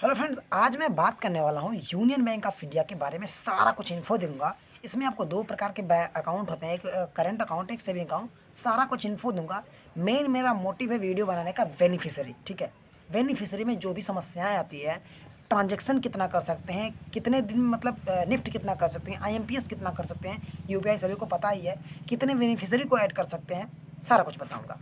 Hello friends, आज मैं बात करने वाला हूँ यूनियन बैंक ऑफ इंडिया के बारे में। सारा कुछ इन्फो दूंगा। इसमें आपको दो प्रकार के अकाउंट होते हैं, एक करंट अकाउंट, एक सेविंग अकाउंट। सारा कुछ इन्फो दूंगा। मेन मेरा मोटिव है वीडियो बनाने का बेनिफिशियरी, ठीक है। बेनिफिशियरी में जो भी समस्याएं आती है, ट्रांजेक्शन कितना कर सकते हैं, कितने दिन मतलब निफ्ट कितना कर सकते हैं, आईएमपीएस कितना कर सकते हैं, यूपीआई सभी को पता ही है, कितने बेनिफिशियरी को ऐड कर सकते हैं, सारा कुछ बताऊँगा।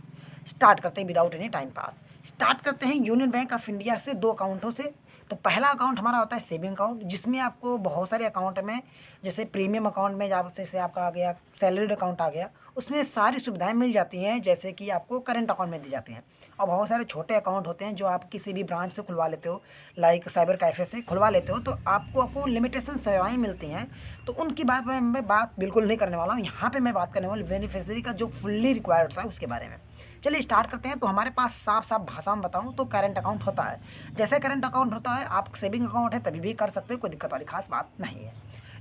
स्टार्ट करते हैं without any time pass. Start करते हैं यूनियन बैंक ऑफ इंडिया से, दो अकाउंटों से। तो पहला अकाउंट हमारा होता है सेविंग अकाउंट, जिसमें आपको बहुत सारे अकाउंट में, जैसे प्रीमियम अकाउंट में जैसे आपका आ गया, सैलरीड अकाउंट आ गया, उसमें सारी सुविधाएं मिल जाती हैं जैसे कि आपको करंट अकाउंट में दी जाती हैं। और बहुत सारे छोटे अकाउंट होते हैं जो आप किसी भी ब्रांच से खुलवा लेते हो, लाइक साइबर कैफ़े से खुलवा लेते हो, तो आपको लिमिटेशन सेवाएँ मिलती हैं। तो उनकी बात मैं बात बिल्कुल नहीं करने वाला हूँ। यहाँ पर मैं बात करने वाला बेनिफिशियरी का जो फुल्ली रिक्वायर्ड होता है उसके बारे में। चलिए स्टार्ट करते हैं। तो हमारे पास साफ साफ भाषा में बताऊं तो करंट अकाउंट होता है। जैसे करंट अकाउंट होता है, आप सेविंग अकाउंट है तभी भी कर सकते हो, कोई दिक्कत वाली खास बात नहीं है।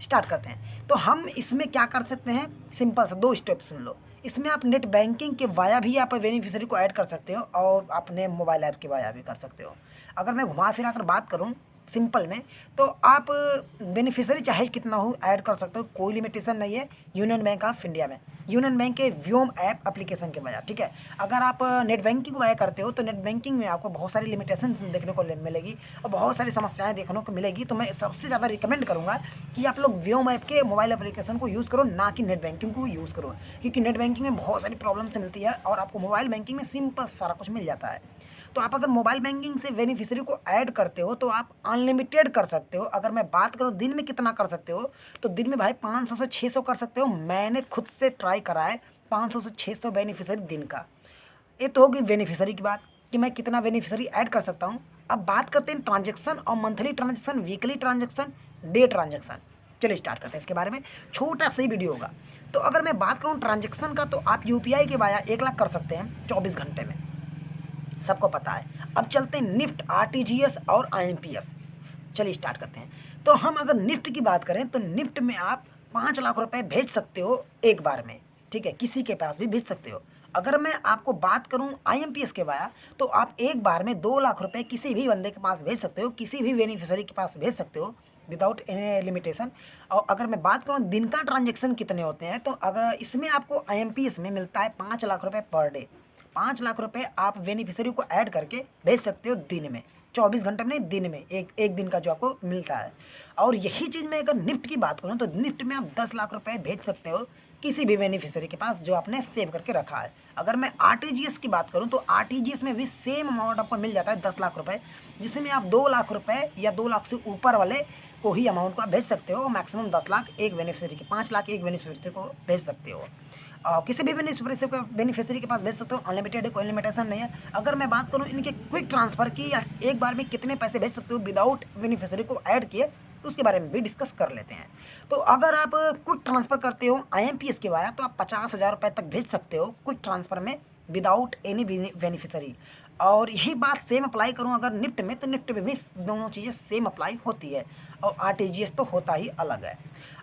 स्टार्ट करते हैं। तो हम इसमें क्या कर सकते हैं, सिंपल सा दो स्टेप सुन लो। इसमें आप नेट बैंकिंग के वाया भी आप बेनिफिशियरी को ऐड कर सकते हो और अपने मोबाइल ऐप के वाया भी कर सकते हो। अगर मैं घुमा फिरा कर बात करूँ सिंपल में, तो आप बेनिफिशियरी चाहे कितना हो ऐड कर सकते हो, कोई लिमिटेशन नहीं है यूनियन बैंक ऑफ इंडिया में, यूनियन बैंक के व्योम ऐप एप्लीकेशन के बजाय, ठीक है। अगर आप नेट बैंकिंग वाया करते हो तो नेट बैंकिंग में आपको बहुत सारी लिमिटेशन देखने को मिलेगी और बहुत सारी समस्याएं देखने को मिलेगी। तो मैं सबसे ज़्यादा रिकमेंड करूँगा कि आप लोग व्योम ऐप के मोबाइल एप्लीकेशन को यूज़ करो, ना कि नेट बैंकिंग को यूज़ करो, क्योंकि नेट बैंकिंग में बहुत सारी प्रॉब्लम्स मिलती है और आपको मोबाइल बैंकिंग में सिंपल सारा कुछ मिल जाता है। तो आप अगर मोबाइल बैंकिंग से बेनिफिशियरी को ऐड करते हो तो आप अनलिमिटेड कर सकते हो। अगर मैं बात करूँ दिन में कितना कर सकते हो, तो दिन में भाई 500 से 600 कर सकते हो। मैंने खुद से ट्राई करा है, 500 से 600 बेनिफिशियरी दिन का। ये तो होगी बेनिफिशियरी की बात कि मैं कितना बेनिफिशियरी ऐड कर सकता हूँ। अब बात करते हैं ट्रांजेक्शन और monthly transaction, weekly transaction, day transaction. चलिए स्टार्ट करते हैं इसके बारे में। छोटा सा ही वीडियो होगा। तो अगर मैं बात करूँ ट्रांजेक्शन का, तो आप यूपीआई के वाया 1 लाख कर सकते हैं 24 घंटे में, सबको पता है। अब चलते हैं निफ्ट, आरटीजीएस और आईएमपीएस। चलिए स्टार्ट करते हैं। तो हम अगर निफ्ट की बात करें तो निफ्ट में आप 5 लाख रुपए भेज सकते हो एक बार में, ठीक है, किसी के पास भी भेज सकते हो। अगर मैं आपको बात करूं आईएमपीएस के वाया, तो आप एक बार में 2 लाख रुपए किसी भी बंदे के पास भेज सकते हो, किसी भी बेनिफिशियरी के पास भेज सकते हो विदाउट एनी लिमिटेशन। और अगर मैं बात करूं दिन का ट्रांजेक्शन कितने होते हैं, तो अगर इसमें आपको आईएमपीएस में मिलता है 5 लाख रुपए पर डे। 5 लाख रुपए आप बेनिफिशियरी को ऐड करके भेज सकते हो दिन में, 24 घंटे में नहीं, दिन में, एक दिन का जो आपको मिलता है। और यही चीज़ मैं अगर निफ्ट की बात करूँ तो निफ्ट में आप 10 लाख रुपए भेज सकते हो किसी भी बेनिफिशियरी के पास जो आपने सेव करके रखा है। अगर मैं आरटीजीएस की बात करूँ तो आरटीजीएस में भी सेम अमाउंट आपको मिल जाता है 10 लाख रुपए, जिसमें आप 2 लाख रुपए या 2 लाख से ऊपर वाले को ही अमाउंट को आप भेज सकते हो। मैक्सिमम 10 लाख एक बेनिफिशियरी के, 5 लाख एक बेनिफिशियरी को भेज सकते हो। किसी भी बेनिफिशियरी के पास भेज सकते हो, अनलिमिटेड है, कोई लिमिटेशन नहीं है। अगर मैं बात करूँ इनके क्विक ट्रांसफ़र की, या एक बार में कितने पैसे भेज सकते हो विदाउट बेनिफिशियरी को ऐड किए, तो उसके बारे में भी डिस्कस कर लेते हैं। तो अगर आप क्विक ट्रांसफ़र करते हो आईएमपीएस के वाया, तो आप 50,000 रुपये तक भेज सकते हो क्विक ट्रांसफ़र में विदाउट एनी बेनिफिशियरी। और यही बात सेम अप्लाई करूँ अगर निफ्ट में, तो निफ्ट में भी दोनों चीज़ें सेम अप्लाई होती है और आरटीजीएस तो होता ही अलग है।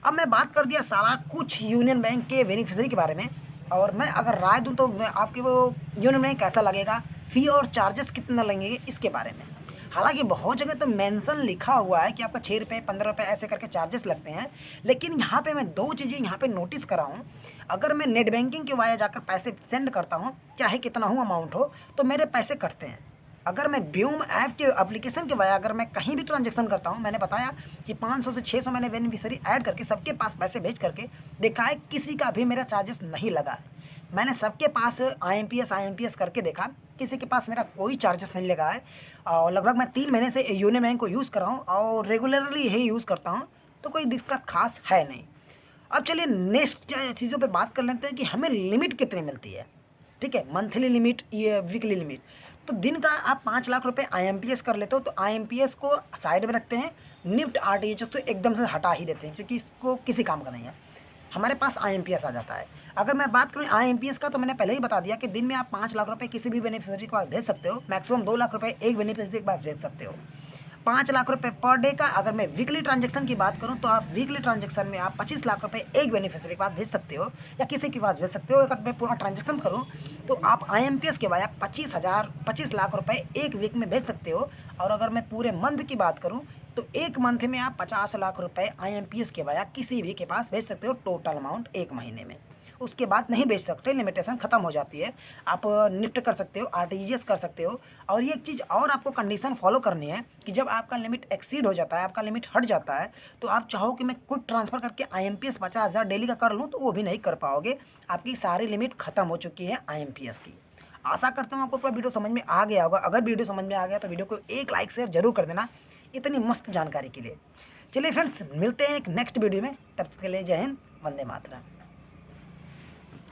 अब मैं बात कर दिया सारा कुछ यूनियन बैंक के बेनिफिशियरी के बारे में, और मैं अगर राय दूं तो आपके वो यूनियन बैंक कैसा लगेगा, फ़ी और चार्जेस कितना लगेंगे इसके बारे में। हालांकि बहुत जगह तो मेंशन लिखा हुआ है कि आपका 6 रुपये 15 रुपये ऐसे करके चार्जेस लगते हैं, लेकिन यहाँ पे मैं दो चीज़ें यहाँ पे नोटिस करा हूँ। अगर मैं नेट बैंकिंग के वाया जाकर पैसे सेंड करता हूँ, चाहे कितना हो अमाउंट हो, तो मेरे पैसे कटते हैं। अगर मैं व्योम ऐप के एप्लीकेशन के वाया अगर मैं कहीं भी ट्रांजेक्शन करता हूँ, मैंने बताया कि 500 से 600 मैंने बेनिफिशियरी ऐड करके सबके पास पैसे भेज करके देखा है, किसी का भी मेरा चार्जेस नहीं लगा है। मैंने सबके पास आईएमपीएस करके देखा, किसी के पास मेरा कोई चार्जेस नहीं लगा है। और लगभग मैं 3 महीने से यूनियन बैंक को यूज़ कर रहा हूँ और रेगुलरली यही यूज़ करता हूँ, तो कोई दिक्कत खास है नहीं। अब चलिए नेक्स्ट चीज़ों पे बात कर लेते हैं कि हमें लिमिट कितनी मिलती है, ठीक है, मंथली लिमिट, ये वीकली लिमिट। तो दिन का आप 5 लाख रुपए आईएमपीएस कर लेते हो, तो आईएमपीएस को साइड में रखते हैं, निफ्ट आरटीजीएस तो एकदम से हटा ही देते हैं क्योंकि इसको किसी काम का नहीं है। हमारे पास आईएमपीएस आ जाता है। अगर मैं बात करूँ आईएमपीएस का, तो मैंने पहले ही बता दिया कि दिन में आप 5 लाख रुपए किसी भी बेनिफिशियरी के पास भेज सकते हो, मैक्सिमम 2 लाख रुपए एक बेनिफिशियरी के पास भेज सकते हो। 5 लाख रुपए पर डे का। अगर मैं वीकली ट्रांजैक्शन की बात करूं तो आप वीकली ट्रांजैक्शन में आप 25 लाख रुपए एक बेनिफिशियरी के पास भेज सकते हो या किसी के पास भेज सकते हो। अगर मैं पूरा ट्रांजैक्शन करूं तो आप IMPS के वाया 25 लाख रुपए एक वीक में भेज सकते हो। और अगर मैं पूरे मंथ की बात करूं तो एक मंथ में आप 50 लाख रुपए IMPS के वाया किसी भी के पास भेज सकते हो, टोटल अमाउंट एक महीने में। उसके बाद नहीं बेच सकते, लिमिटेशन खत्म हो जाती है। आप निफ्ट कर सकते हो, RTGS कर सकते हो। और ये एक चीज़ और आपको कंडीशन फॉलो करनी है कि जब आपका लिमिट एक्सीड हो जाता है, आपका लिमिट हट जाता है, तो आप चाहो कि मैं क्विक ट्रांसफ़र करके IMPS 50,000 डेली का कर लूँ तो वो भी नहीं कर पाओगे। आपकी सारी लिमिट खत्म हो चुकी है IMPS की। आशा करता हूँ आपको पूरा वीडियो समझ में आ गया होगा। अगर वीडियो समझ में आ गया तो वीडियो को एक लाइक शेयर जरूर कर देना इतनी मस्त जानकारी के लिए। चलिए फ्रेंड्स, मिलते हैं एक नेक्स्ट वीडियो में। तब तक के लिए जय हिंद, वंदे मातरम।